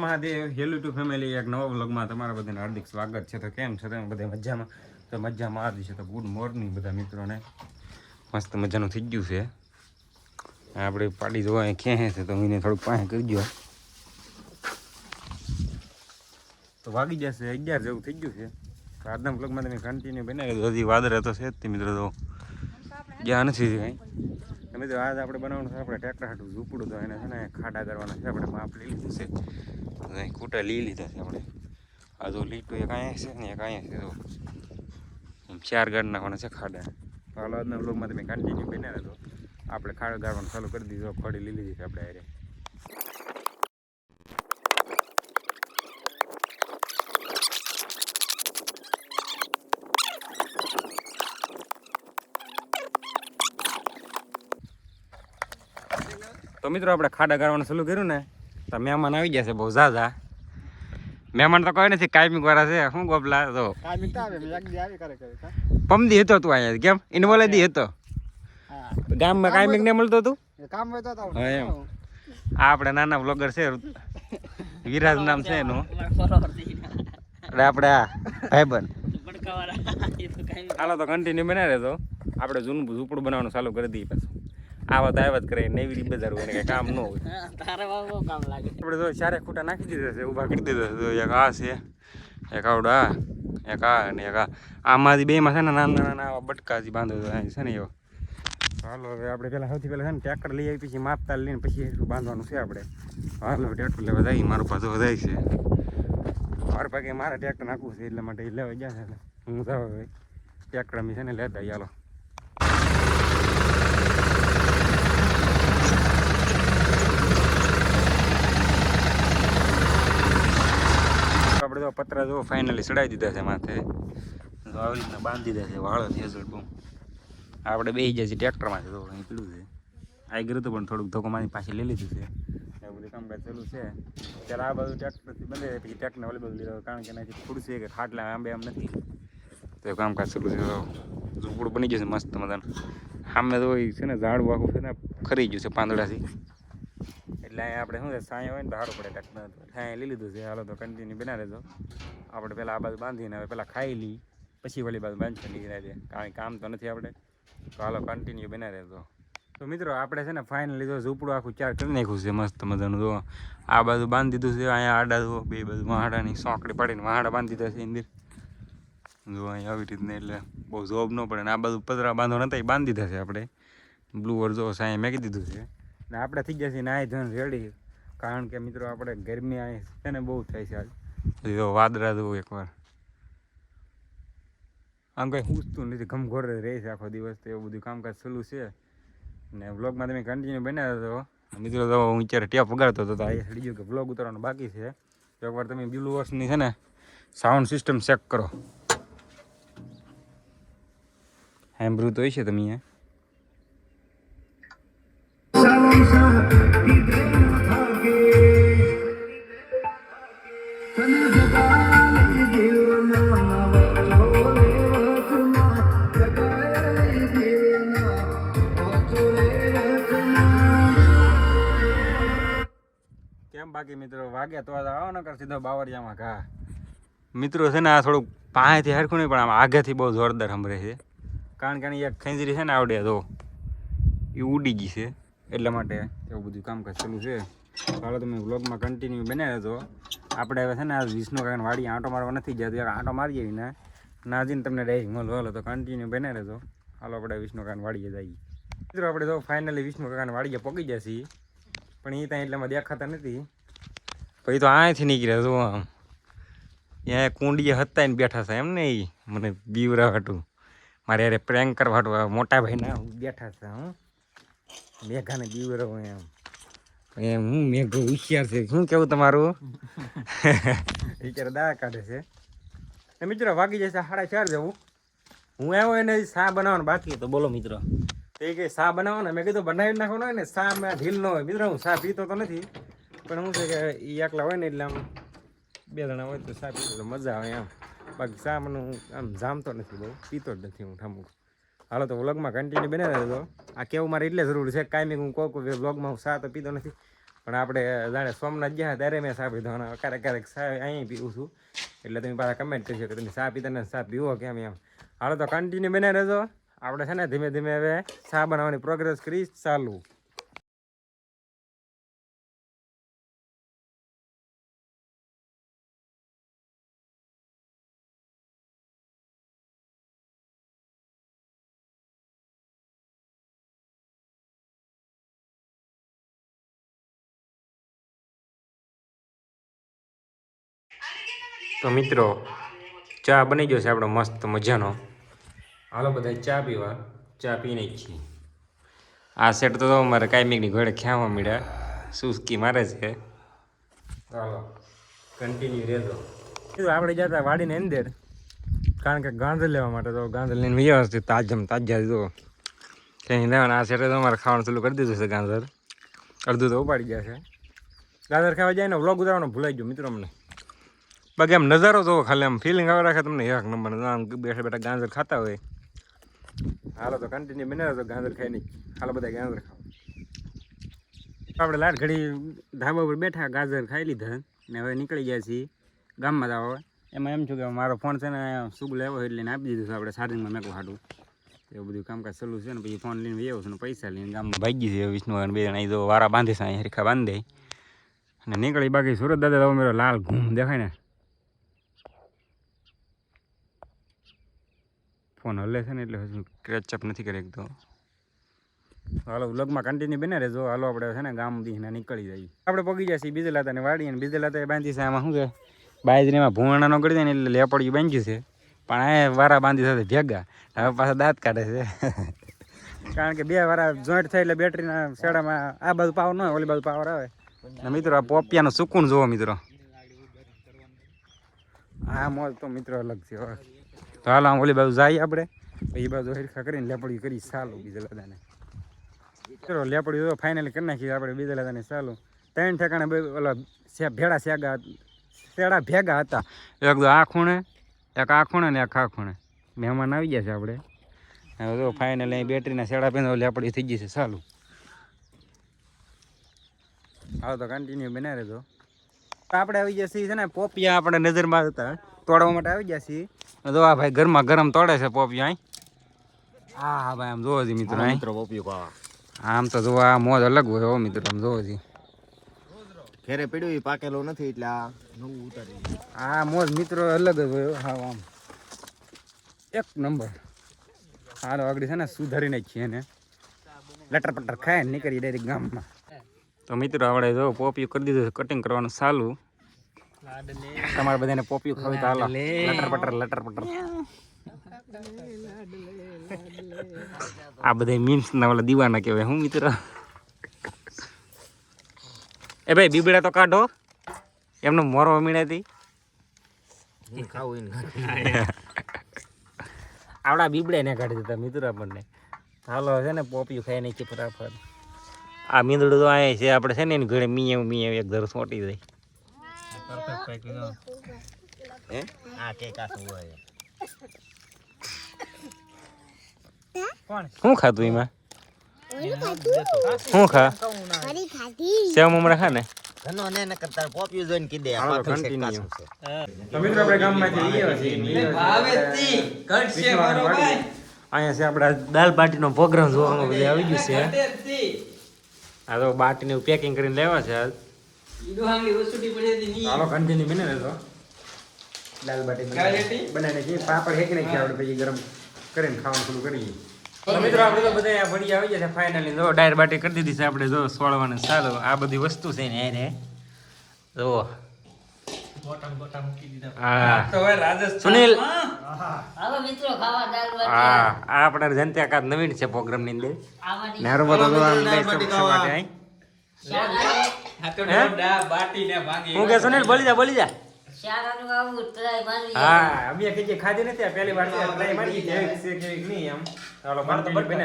Mahadev hello two family એક નવા વ્લોગમાં તમારા બધાને હાર્દિક સ્વાગત છે. તો કેમ છો તમે બધા મજામાં? તો મજામાં આવી છે. તો ગુડ મોર્નિંગ બધા મિત્રોને. મસ્ત મજાનું થઈ ગયું છે. આપણે પાડી જોવા અહીં ખેંચે છે તો એને થોડુંક પાસે કરી દો. તો વાગી જશે 11 જેવું થઈ ગયું છે. તો આજના વ્લોગમાં તમે કન્ટિન્યુ બનાવી દો. હજી વાદળ હતો છે જ મિત્રો, તો ગયા નથી કાંઈ. મિત્રો આજ આપણે બનાવવાનું છે આપણે ટ્રેક્ટર હાટું ઝૂપડું, તો એને છે ને ખાડા કરવાના છે. આપણે માપ લઈ લીધું છે, અહીં ખૂટા લઈ લીધા છે આપણે. આ જો લીટું એક અહીંયા છે ને એક અહીંયા છે, તો 4 ગાડ નાખવાના છે ખાડા. તો હાલ આજના વ્લોગમાં તમે કન્ટિન્યુ બનાવે તો આપણે ખાડા ગાળવાનું ચાલુ કરી દીધું. ખોડી લઈ લીધી છે આપણે હારે. તો મિત્રો આપણે ખાડા ગાળવાનું ચાલુ કર્યું ને તો મહેમાન આવી જશે બહુ ઝાઝા. મહેમાન તો કોઈ નથી, કાયમિક વાળા છે. શું ગોપલા તો પમદી હતો તું અહીંયા કેમ ઇન્વોલેદી હતો ગામમાં કાયમિક ને મળતો તું એમ. આપણે નાના બ્લોગર છે, વિરાજ નામ છે એનું. એટલે આપણે આ ભાઈબંધ હાલો તો કન્ટિન્યુ બનાવે તો આપણે જૂનું ઝૂંપડું બનાવવાનું ચાલુ કરી દઈએ. પાછું આવા તો આવ્યા જ કરે, નવી બજાર હોય ને કઈ કામ ન હોય. આપણે તો 4 ખૂટા નાખી દીધા છે, ઊભા કરી દીધા છે. એક આ છે, એક આવડા, એક આ અને એક આમાંથી બેમાં છે ને નાના નાના આવા બટકાજી બાંધો છે ને એવો. હાલો હવે આપણે પહેલાં સૌથી પહેલાં છે ને ટ્રેક્ટર લઈ આવી, પછી માપતાલ લઈને પછી એટલું બાંધવાનું છે આપણે. હાલો ટ્રેક્ટર લેવા જાય, મારું પાછો વધાય છે. મારા ભાગે મારે ટ્રેક્ટર નાખવું છે એટલા માટે લેવા ગયા છે. હું જાવ હવે ટ્રેક્ટર અમે છે ને લેતા હાલો. આપણે તો પતરા જો ફાઇનલી ચડાવી દીધા છે માથે. તો આવી રીતના બાંધી દીધા છે વાળો થેસડ બહુ. આપણે બેસી જાય છે ટ્રેક્ટરમાં. તો અહીં પીડું છે આવી ગયું હતું પણ થોડુંક ધોકો મારી પાછી લઈ લીધું છે. એવું બધું કામકાજ ચાલુ છે. ત્યારે આ બધું ટ્રેક્ટરથી બંધ પછી ટ્રેક્ટરને ઓલી બધું લીધો, કારણ કે એનાથી થોડું છે કે ખાટલા આંબે આમ નથી. તો એ કામકાજ ચાલુ છે. ઝૂંપડું બની જશે મસ્ત મજાનું. સામે તો છે ને ઝાડવું આખું છે ને ખરી ગયું છે પાંદડાથી. એટલે અહીંયા આપણે શું છે સાંય હોય ને તો સારું પડે ટ્રેક્ટર. સાંય લઈ લીધું છે. હાલો તો કન્ટિન્યુ બનાવી દેજો. આપણે પહેલાં આ બાજુ બાંધીને હવે પહેલાં ખાઈ લઈ પછી વળી બાજુ બાંધી નીકળ્યા છે, કારણ કે કામ તો નથી આપણે. તો હાલો કન્ટિન્યુ બનાવી દેજો. તો મિત્રો આપણે છે ને ફાઇનલી જો ઝૂંપડું આખું 4 કરી નાખ્યું છે મસ્ત મજાનું. જો આ બાજુ બાંધી દીધું છે, અહીંયા આડા જો બે બાજુ વાહાડાની સોંકડી પાડીને વાહાડા બાંધી દીધા છે અંદર. જો અહીંયા આવી રીતને એટલે બહુ જોબ ન પડે ને. આ બાજુ પતરા બાંધો નતા એ બાંધી દીધા છે આપણે. બ્લુઅર જો સાંય મેકી દીધું છે ને આપણે થઈ જશે નાહી ધોઈને રેડી. કારણ કે મિત્રો આપણે ગરમી અહીં છે ને બહુ થાય છે. આજ જો વાદળા જવું એકવાર આમ કંઈ પૂછતું નથી, ઘમઘોર રહે છે આખો દિવસ. તો એવું બધું કામકાજ ચાલુ છે ને. વ્લોગમાં તમે કન્ટિન્યુ બનાવ્યો હતો મિત્રો. તો હું અત્યારે ટેપ વગાડતો હતો તો આ સડી ગયો કે વ્લોગ ઉતારવાનું બાકી છે. તો એકવાર તમે બ્લુ વર્ષની છે ને સાઉન્ડ સિસ્ટમ ચેક કરો. સાંભળ્યું તો હોય છે તમે અહીંયા. કેમ બાકી મિત્રો વાગ્યા તો આવો ન કર સીધો બાવરિયામાં ઘા. મિત્રો છે ને આ થોડુંક પાસેથી હરખું નહીં પણ આમ આગેથી બહુ જોરદાર સંભળે છે. કારણ કે આની એક ખેંચરી છે ને આવડે તો એ ઉડી ગઈ છે, એટલા માટે એવું બધું કામકાજ ચાલુ છે. ચાલો તમે વ્લોગમાં કન્ટિન્યુ બનાવ્યો તો આપણે હવે છે ને આ વિષ્ણુ કાકાને વાડી આંટો મારવા નથી જતો. આંટો મારીએ ને નાજીને તમને ડાયરેક્ટ મળો. હાલો તો કન્ટિન્યુ બનાવે તો હાલો આપણે વિષ્ણુ કાકાને વાડીએ જઈએ. મિત્રો આપણે તો ફાઇનલી વિષ્ણુ કાકાને વાડીએ પહોંચી જશે, પણ એ ત્યાં એટલામાં દેખાતા નથી. પછી તો અહીંથી નીકળ્યા જો આમ ત્યાં કુંડીએ હતા ને બેઠા છે એમ ને. એ મને બીવરા હાટું મારે યારે પ્રેન્ક કરવા હાટું મોટા ભાઈ ના બેઠા છે. હું મેઘાને બીવરો હોય એમ હું મેઘો હોશિયાર છે. શું કેવું તમારું? અત્યારે દા કાઢે છે. મિત્રો વાગી જશે 4:30 જેવું. હું આવ્યો એને શા બનાવવાનું બાકી તો બોલો મિત્રો. તો એ કે શા બનાવવાનો, મેં કીધું બનાવી નાખવાનો હોય ને. શા મેં ઢીલ ન હોય મિત્રો. હું શા પીતો તો નથી, પણ શું છે કે એ એકલા હોય ને એટલે આમ 2 જણા હોય તો શા પીતો તો મજા આવે એમ. બાકી શા મને આમ જામતો નથી, બહુ પીતો જ નથી હું ઠામું. હાલો તો વ્લોગમાં કન્ટિન્યુ બનાવી દેજો. આ કેવું મારે એટલે જરૂર છે કાંઈ હું કોઈ વ્લોગમાં હું શા તો પીતો નથી. પણ આપણે જાણે સોમનાથ ગયા ત્યારે મેં ચા પીધો અને ક્યારેક ચા અહીં પીવું છું. એટલે તમે પાછા કમેન્ટ કરી શકો તમે ચા પીતા ને ચા પીવો કેમ એમ. હાલો તો કન્ટિન્યુ બને રહેજો. આપણે છે ને ધીમે ધીમે હવે ચા બનાવવાની પ્રોગ્રેસ કરી ચાલુ. તો મિત્રો ચા બની ગયો છે આપણો મસ્ત મજાનો. હાલો બધા ચા પીવા. ચા પીને જ છીએ. આ સેટ તો મારે કાયમિકની ઘોડે ખ્યામાં મળ્યા સુસ્કી મારે છે. ચાલો કન્ટિન્યુ રહેજો. આપણે જતા વાડીને અંદર કારણ કે ગાંધર લેવા માટે. તો ગાંધર લઈને વ્યવસ્થિત તાજા જો કંઈ લેવાના. આ સેટે તો અમારે ખાવાનું ચાલુ કરી દીધું છે ગાંધર. અડધું તો ઉપાડી ગયા છે. ગાંધર ખાવા જાય ને વ્લોગ ઉતારવાનો ભૂલાઈ ગયો મિત્રો અમને. બાકી આમ નજારો જોવો ખાલી આમ ફિલિંગ આવે રાખે તમને એક નંબર. આમ બેઠા બેઠા ગાંજર ખાતા હોય. હાલો તો કન્ટિન્યુ બને તો ગાંજર ખાઈ નહીં. હાલો બધા ગાંજર ખાવ. આપણે લાટ ઘડી ધાબા ઉપર બેઠા ગાજર ખાઈ લીધા ને હવે નીકળી ગયા છીએ ગામમાં જવા. એમાં એમ છું કે મારો ફોન છે ને શુભ લેવો એટલે આપી દીધું છે આપણે ચાર્જિંગમાં મેકું હાટું. એવું બધું કામકાજ ચાલુ છે ને પછી ફોન લઈને આવ્યો છું ને પૈસા લઈને ગામમાં ભાગી છે વિષ્ણુ બે જણા જો વારા બાંધી છે અહીંયા હરખા બાંધી દે અને નીકળી. બાકી સુરત દાદા તો મેરો લાલ ઘૂમ દેખાય ને ફોન હલે છે ને એટલે હજુ ક્રેચઅપ નથી કરી એકદમ. હાલો વ્લોગમાં કન્ટિન્યુ બને રહેજો. હાલો આપણે છે ને ગામ દીને નીકળી જઈએ. આપણે પગી જાય છીએ બીજે લાતાને વાડી અને બીજે લાતા બાંધી છે. આમાં શું કે બાજરીમાં ભૂંગણા ન કરી દે ને એટલે લેપડિયું બાંધ્યું છે પણ આ વારા બાંધી સાથે ભેગા હવે પાછા દાંત કાઢે છે. કારણ કે બે વારા જોઈન્ટ થાય એટલે બેટરીના શેડામાં આ બાજુ પાવર ન હોય ઓલી બાજુ પાવર આવે. મિત્રો આ પોપિયાનું સુકૂન જોવો મિત્રો. આ મોજ તો મિત્રો અલગ છે. તો હાલ આમ ઓલી બાજુ જઈએ આપણે એ બાજુ હરખા કરીને લેપડી કરી ચાલુ બીજા દાદાને. ચલો લેપડી તો ફાઇનલી કરી નાખીએ આપણે બીજા દાદાને ચાલુ. 3 ઠેકાણે ઓલા ભેડા શેડા ભેગા હતા. એક તો આ ખૂણે એક આ ખૂણે ને એક આ ખૂણે મહેમાન આવી ગયા છે આપણે. હવે તો ફાઇનલી બેટરીના શેડા પીને લેપડી થઈ ગઈ છે ચાલુ. હાલો તો કન્ટિન્યુ બનાવી રહેજો. આપણે આવી ગયા છીએ છે ને પોપિયા આપણે નજરમાં હતા તોડવા માટે આવી ગયા છીએ. જો આ ભાઈ ગરમા ગરમ તોડે છે પોપિયા. હા ભાઈ આમ જોવો જી મિત્રો મિત્રો પોપિયો આમ તો જો આ મોજ અલગ હોય હો મિત્રો. આમ જોવો જી ઘરે પડ્યું એ પાકેલો નથી એટલે આ નવું ઉતારી આ મોજ મિત્રો અલગ જ હોય. હા આમ એક નંબર. હાલો આગળ છે ને સુધારીને જ છીએ ને લટર પટર ખાય ને નીકળી ડાયરેક્ટ ગામમાં. તો મિત્રો આપણે જો પોપિયું કરી દીધું કટિંગ કરવાનું ચાલુ. તમારે બધાને પોપિયું ખાવી તો હાલો લટર પટર. આ બધા મીમ્સ ના ઓલા દીવાના કહેવાય હું મિત્ર. એ ભાઈ બીબડા તો કાઢો એમનો મોરો મીણાથી આવડા બીબડે ને કાઢી દીધા મિત્રો આપણને. હાલો છે ને પોપિયું ખાઈ નાખી ફટાફટ. આ મીંદડું તો આ છે આપણે છે ને એની ઘરે મીએ એક ધર સોટી જાય. શું ખાતું એમાં શું ખા સેવ મમરા ખા ને. અહીંયા છે આપડા દાલ બાટી નો પ્રોગ્રામ જોવામાં બધે આવી ગયું છે. આ તો બાટીનું પેકિંગ કરીને લેવા છે હાલ. હાલો કન્ટિન્યુ બને રહેજો. દાલ બાટી બનાવીને જે પાપડ હેકી નાખી આપણે પછી ગરમ કરીને ખાવાનું શરૂ કરીએ. તો મિત્રો આપણે તો બધા ભડી આવી જશે ફાઇનલી. જો ડાયર બાટી કરી દીધી છે આપણે. જો સોળવાને ચાલો આ બધી વસ્તુ છે ને એને જો સુનિલ આપણે જનતા કાદ નવીન છે પ્રોગ્રામ ની અંદર. હું કે સુનિલ બોલી જા. હા અમે કઈ ખાધી નથી પહેલી વાર ટ્રાય મારી કેવી છે કેવી નહીં. એમ ચાલો બને